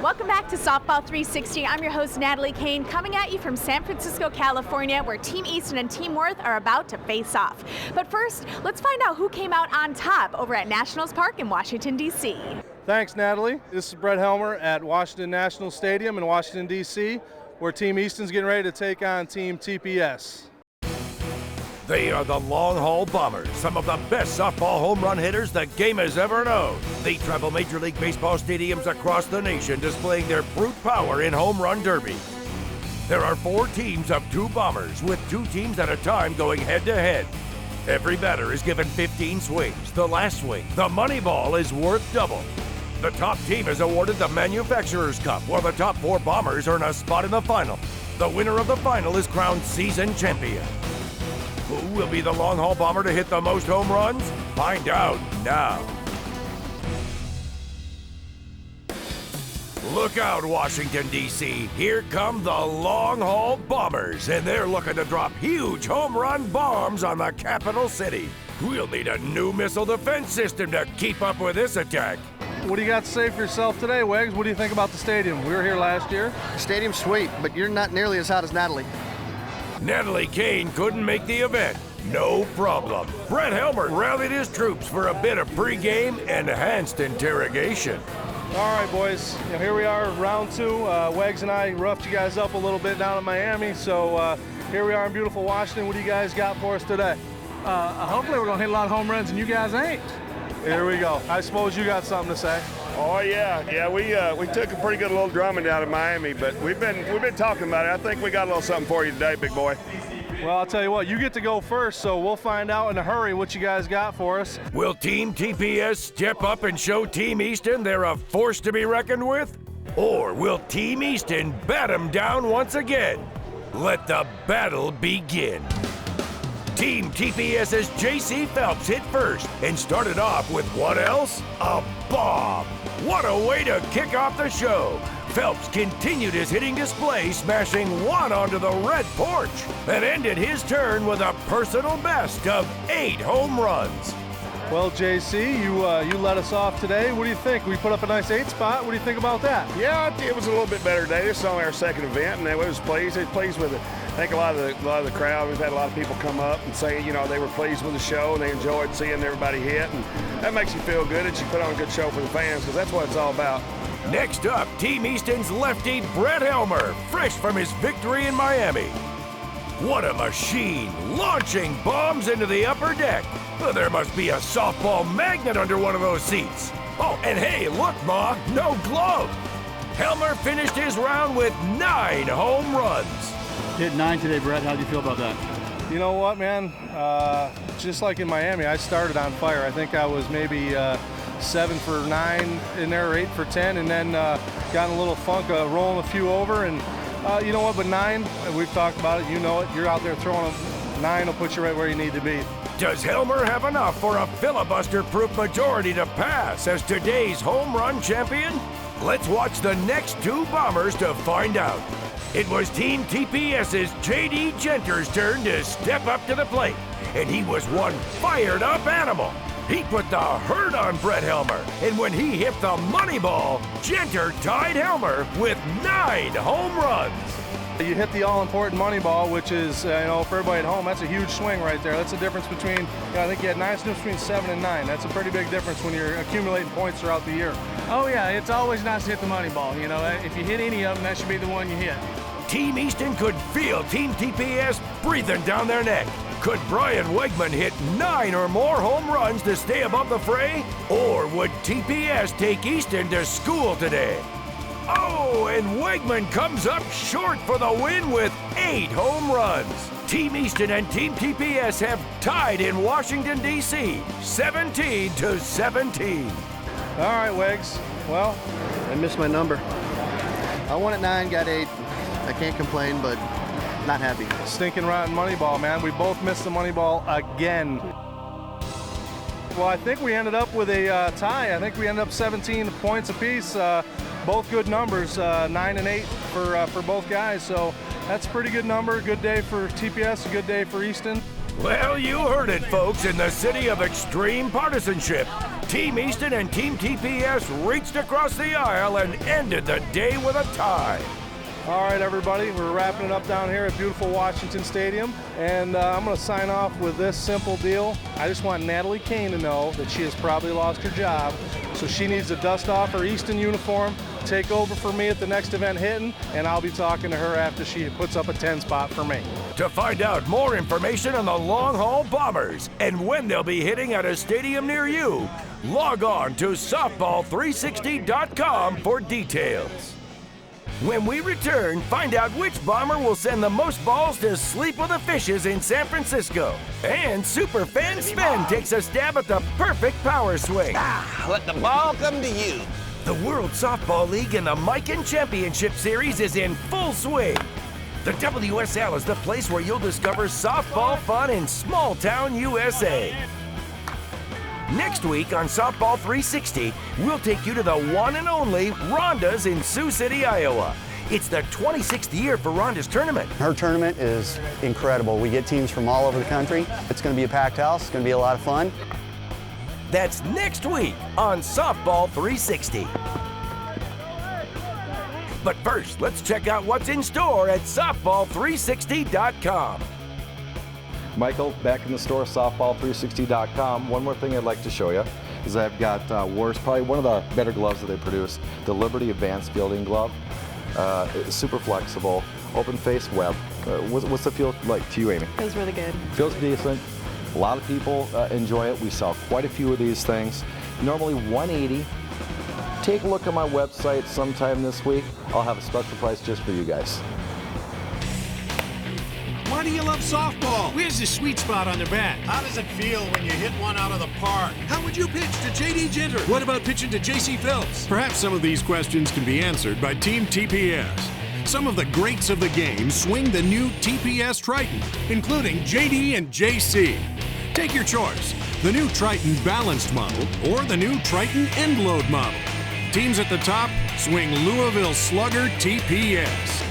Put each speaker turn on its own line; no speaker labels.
Welcome back to Softball 360. I'm your host, Natalie Kane, coming at you from San Francisco, California, where Team Easton and Team Worth are about to face off. But first, let's find out who came out on top over at Nationals Park in Washington, D.C.
Thanks, Natalie. This is Brett Helmer at Washington National Stadium in Washington, D.C., where Team Easton's getting ready to take on Team TPS.
They are the Long Haul Bombers, some of the best softball home run hitters the game has ever known. They travel Major League Baseball stadiums across the nation, displaying their brute power in home run derbies. There are 4 teams of 2 bombers, with 2 teams at a time going head-to-head. Every batter is given 15 swings. The last swing, the money ball, is worth double. The top team is awarded the Manufacturers Cup, while the top 4 bombers earn a spot in the final. The winner of the final is crowned season champion. Who will be the long haul bomber to hit the most home runs? Find out now. Look out, Washington, D.C. Here come the long haul bombers, and they're looking to drop huge home run bombs on the capital city. We'll need a new missile defense system to keep up with this attack.
What do you got to say for yourself today, Wags? What do you think about the stadium? We were here last year.
Stadium's sweet, but you're not nearly as hot as Natalie.
Natalie Kane couldn't make the event. No problem. Brett Helmer rallied his troops for a bit of pregame enhanced interrogation.
All right, boys. Here we are, round 2. Wags and I roughed you guys up a little bit down in Miami, so here we are in beautiful Washington. What do you guys got for us today?
Hopefully we're going to hit a lot of home runs, and you guys ain't.
Here we go. I suppose you got something to say.
Oh yeah. We took a pretty good little drumming down in Miami, but we've been talking about it. I think we got a little something for you today, big boy.
Well, I'll tell you what, you get to go first, so we'll find out in a hurry what you guys got for us.
Will Team TPS step up and show Team Easton they're a force to be reckoned with? Or will Team Easton bat them down once again? Let the battle begin. Team TPS's J.C. Phelps hit first and started off with what else? A bomb! What a way to kick off the show! Phelps continued his hitting display, smashing one onto the red porch, and ended his turn with a personal best of 8 home runs.
Well, JC, you let us off today. What do you think? We put up a nice 8 spot. What do you think about that?
Yeah, it was a little bit better today. This is only our second event, and they was pleased. They were pleased with it. I think a lot of the crowd. We've had a lot of people come up and say, they were pleased with the show and they enjoyed seeing everybody hit, and that makes you feel good that you put on a good show for the fans, because that's what it's all about.
Next up, Team Easton's lefty Brett Helmer, fresh from his victory in Miami. What a machine, launching bombs into the upper deck. Well, there must be a softball magnet under one of those seats. Oh, and hey, look, Ma, no glove. Helmer finished his round with 9 home runs.
Hit 9 today, Brett. How do you feel about that?
You know what, man? Just like in Miami, I started on fire. I think I was maybe 7 for 9 in there, or 8 for 10, and then got in a little funk, rolling a few over. And you know what? But 9, we've talked about it. You know it. You're out there throwing a 9 will put you right where you need to be.
Does Helmer have enough for a filibuster-proof majority to pass as today's home run champion? Let's watch the next 2 bombers to find out. It was Team TPS's J.D. Genter's turn to step up to the plate, and he was one fired-up animal. He put the hurt on Brett Helmer, and when he hit the money ball, Genter tied Helmer with 9 home runs.
You hit the all-important money ball, which is, for everybody at home, that's a huge swing right there. That's the difference between, I think you had 9 swings between 7 and 9. That's a pretty big difference when you're accumulating points throughout the year.
Oh, yeah, it's always nice to hit the money ball. If you hit any of them, that should be the one you hit.
Team Easton could feel Team TPS breathing down their neck. Could Brian Wegman hit 9 or more home runs to stay above the fray? Or would TPS take Easton to school today? Oh, and Wegman comes up short for the win with 8 home runs. Team Easton and Team TPS have tied in Washington, D.C., 17-17.
All right, Wags. Well,
I missed my number. I won at 9, got 8. I can't complain, but not happy.
Stinking rotten money ball, man. We both missed the money ball again. Well, I think we ended up with a tie. I think we ended up 17 points apiece. Both good numbers, 9 and 8 for both guys. So that's a pretty good number. Good day for TPS, a good day for Easton.
Well, you heard it, folks. In the city of extreme partisanship, Team Easton and Team TPS reached across the aisle and ended the day with a tie.
All right, everybody, we're wrapping it up down here at beautiful Washington Stadium, and I'm going to sign off with this simple deal. I just want Natalie Kane to know that she has probably lost her job, so she needs to dust off her Easton uniform, take over for me at the next event hitting, and I'll be talking to her after she puts up a 10 spot for me.
To find out more information on the Long Haul Bombers and when they'll be hitting at a stadium near you, log on to softball360.com for details. When we return, find out which bomber will send the most balls to sleep with the fishes in San Francisco. And Superfan Sven takes a stab at the perfect power swing.
Let the ball come to you.
The World Softball League and the Mikan Championship Series is in full swing. The WSL is the place where you'll discover softball fun in small town USA. Next week on Softball 360, we'll take you to the one and only Rhonda's in Sioux City, Iowa. It's the 26th year for Rhonda's tournament.
Her tournament is incredible. We get teams from all over the country. It's going to be a packed house. It's going to be a lot of fun.
That's next week on Softball 360. But first, let's check out what's in store at softball360.com.
Michael, back in the store, softball360.com. One more thing I'd like to show you is I've got probably one of the better gloves that they produce, the Liberty Advanced Fielding Glove. It's super flexible, open face web. What's the feel like to you, Amy?
Feels really good.
Feels decent. A lot of people enjoy it. We sell quite a few of these things. Normally $180. Take a look at my website sometime this week. I'll have a special price just for you guys.
Why do you love softball? Where's the sweet spot on the bat? How does it feel when you hit one out of the park? How would you pitch to J.D. Jinter? What about pitching to J.C. Phelps? Perhaps some of these questions can be answered by Team TPS. Some of the greats of the game swing the new TPS Triton, including J.D. and J.C. Take your choice, the new Triton Balanced model or the new Triton End Load model. Teams at the top swing Louisville Slugger TPS.